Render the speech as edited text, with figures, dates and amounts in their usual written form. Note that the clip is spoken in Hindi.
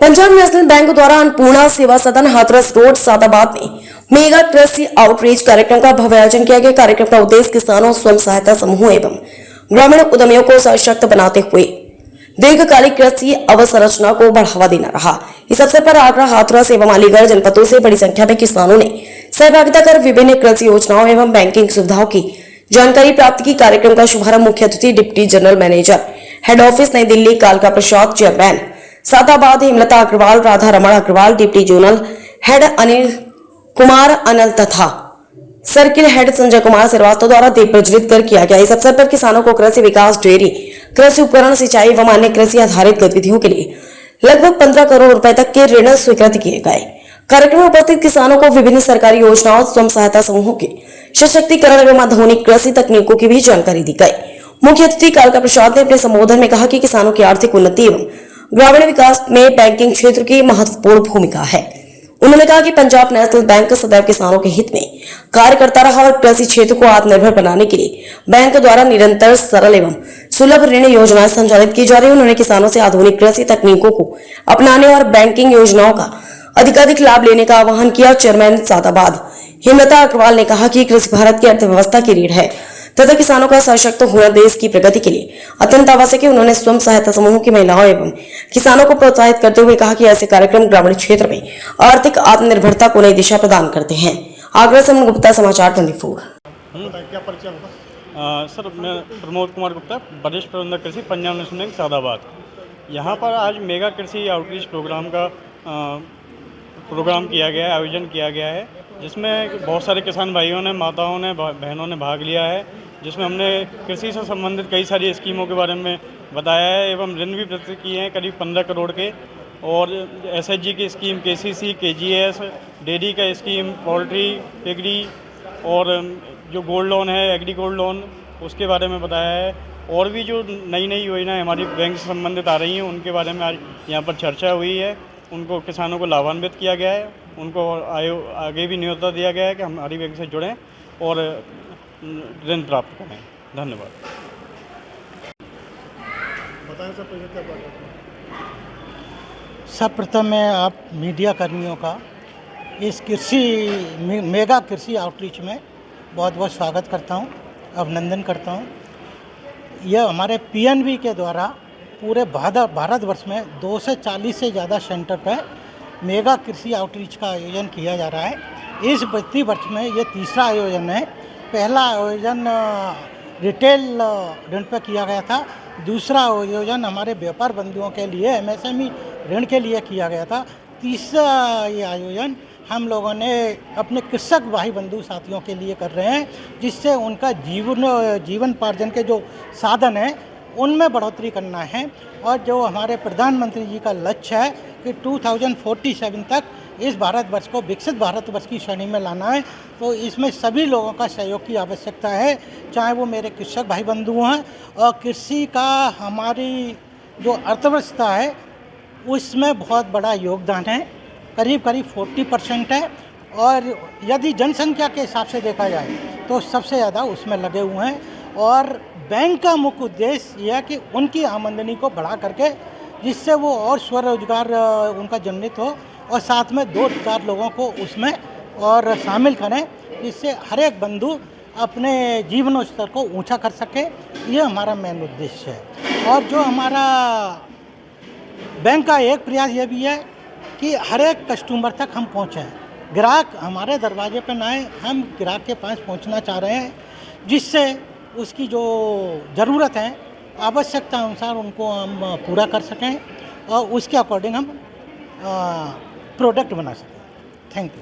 पंजाब नेशनल बैंक द्वारा अन्नपूर्णा सेवा सदन हाथरस रोड सादाबाद में मेगा कृषि आउटरीच कार्यक्रम का भव्य आयोजन किया गया। कार्यक्रम का उद्देश्य किसानों, स्वयं सहायता समूह एवं ग्रामीण उद्यमियों को सशक्त बनाते हुए दीर्घकालिक कृषि अवसंरचना को बढ़ावा देना रहा। इस अवसर पर आगरा, हाथरस एवं अलीगढ़ जनपदों से बड़ी संख्या में किसानों ने सहभागिता कर विभिन्न कृषि योजनाओं एवं बैंकिंग सुविधाओं की जानकारी प्राप्त की। कार्यक्रम का शुभारंभ मुख्य अतिथि deputy general manager, head office Nai Delhi कालका Prasad, chairman Sadabad Hemlata Agarwal, Radha Raman Agarwal, deputy zonal head Anil Kumar Anal तथा सर्किल हेड संजय कुमार श्रीवास्तव द्वारा दीप प्रज्वलित कर किया गया। इस अवसर पर किसानों को कृषि विकास, डेयरी, कृषि उपकरण, सिंचाई एवं अन्य कृषि आधारित गतिविधियों के लिए लगभग 15 करोड़ रुपए तक के ऋण स्वीकृत किए गए। कार्यक्रम में उपस्थित किसानों को विभिन्न सरकारी योजनाओं, स्वयं सहायता समूहों के सशक्तिकरण एवं आधुनिक कृषि तकनीकों की भी जानकारी दी गई। मुख्य अतिथि कालका प्रसाद ने अपने संबोधन में कहा कि किसानों की आर्थिक उन्नति एवं ग्रामीण विकास में बैंकिंग क्षेत्र की महत्वपूर्ण भूमिका है। उन्होंने कहा कि पंजाब नेशनल बैंक सदैव किसानों के हित में कार्य करता रहा और कृषि क्षेत्र को आत्मनिर्भर बनाने के लिए बैंक द्वारा निरंतर सरल एवं सुलभ ऋण योजनाएं संचालित की जा रही है। उन्होंने किसानों से आधुनिक कृषि तकनीकों को अपनाने और बैंकिंग योजनाओं का अधिकाधिक लाभ लेने का आह्वान किया। चेयरमैन सादाबाद हेमलता अग्रवाल ने कहा कि कृषि भारत की अर्थव्यवस्था की रीढ़ है तथा किसानों का सशक्त होना देश की प्रगति के लिए अत्यंत आवश्यक है। उन्होंने स्वयं सहायता समूह की महिलाओं एवं किसानों को प्रोत्साहित करते हुए कहा कि ऐसे कार्यक्रम ग्रामीण क्षेत्र में आर्थिक आत्मनिर्भरता को नई दिशा प्रदान करते हैं। आगरा से गुप्ता, समाचार 24। क्या परिचय होगा? सर, मैं प्रमोद कुमार गुप्ता, वरिष्ठ प्रबंधक कृषि, पंजाब नेशनल बैंक सादाबाद। यहाँ पर आज मेगा कृषि आउटरीच प्रोग्राम का प्रोग्राम किया गया है, आयोजन किया गया है, जिसमें बहुत सारे किसान भाइयों ने, माताओं ने, बहनों ने भाग लिया है, जिसमें हमने कृषि से संबंधित कई सारी स्कीमों के बारे में बताया है एवं ऋण भी प्रदान किए हैं करीब 15 करोड़ के, और एसएचजी की स्कीम, केसीसी, केजीएस, डेयरी का स्कीम, पोल्ट्री, पिगरी और जो गोल्ड लोन है, एग्री गोल्ड लोन, उसके बारे में बताया है। और भी जो नई नई योजनाएं हमारी बैंक से संबंधित आ रही हैं, उनके बारे में आज यहाँ पर चर्चा हुई है। उनको, किसानों को लाभान्वित किया गया है, उनको आगे भी न्योता दिया गया है कि हमारी बैंक से जुड़ें और ऋण प्राप्त करें। धन्यवाद। बताएं सर, पहले क्या बात है? सर्वप्रथम मैं आप मीडिया कर्मियों का इस मेगा कृषि आउटरीच में बहुत बहुत स्वागत करता हूं, अभिनंदन करता हूं। यह हमारे पीएनबी के द्वारा पूरे भारतवर्ष में 2 से 40 से ज़्यादा सेंटर पर मेगा कृषि आउटरीच का आयोजन किया जा रहा है। इस वित्तीय वर्ष में ये तीसरा आयोजन है। पहला आयोजन रिटेल ऋण पर किया गया था, दूसरा आयोजन हमारे व्यापार बंधुओं के लिए एमएसएमई ऋण के लिए किया गया था, तीसरा ये आयोजन हम लोगों ने अपने कृषक भाई बंधु साथियों के लिए कर रहे हैं, जिससे उनका जीवनोपार्जन के जो साधन हैं उनमें बढ़ोतरी करना है। और जो हमारे प्रधानमंत्री जी का लक्ष्य है कि 2047 तक इस भारतवर्ष को विकसित भारतवर्ष की श्रेणी में लाना है, तो इसमें सभी लोगों का सहयोग की आवश्यकता है, चाहे वो मेरे कृषक भाई बंधु हैं। और कृषि का हमारी जो अर्थव्यवस्था है उसमें बहुत बड़ा योगदान है, करीब 40% है। और यदि जनसंख्या के हिसाब से देखा जाए तो सबसे ज़्यादा उसमें लगे हुए हैं। और बैंक का मुख्य उद्देश्य यह है कि उनकी आमदनी को बढ़ा करके, जिससे वो और स्वरोजगार उनका जनरित हो, और साथ में 2-4 लोगों को उसमें और शामिल करें, जिससे हर एक बंधु अपने जीवन स्तर को ऊंचा कर सके। ये हमारा मेन उद्देश्य है। और जो हमारा बैंक का एक प्रयास ये भी है कि हर एक कस्टमर तक हम पहुँचें, ग्राहक हमारे दरवाजे पर ना आए, हम ग्राहक के पास पहुँचना चाह रहे हैं, जिससे उसकी जो ज़रूरत है, आवश्यकता अनुसार उनको हम पूरा कर सकें और उसके अकॉर्डिंग हम प्रोडक्ट बना सकें। Thank you.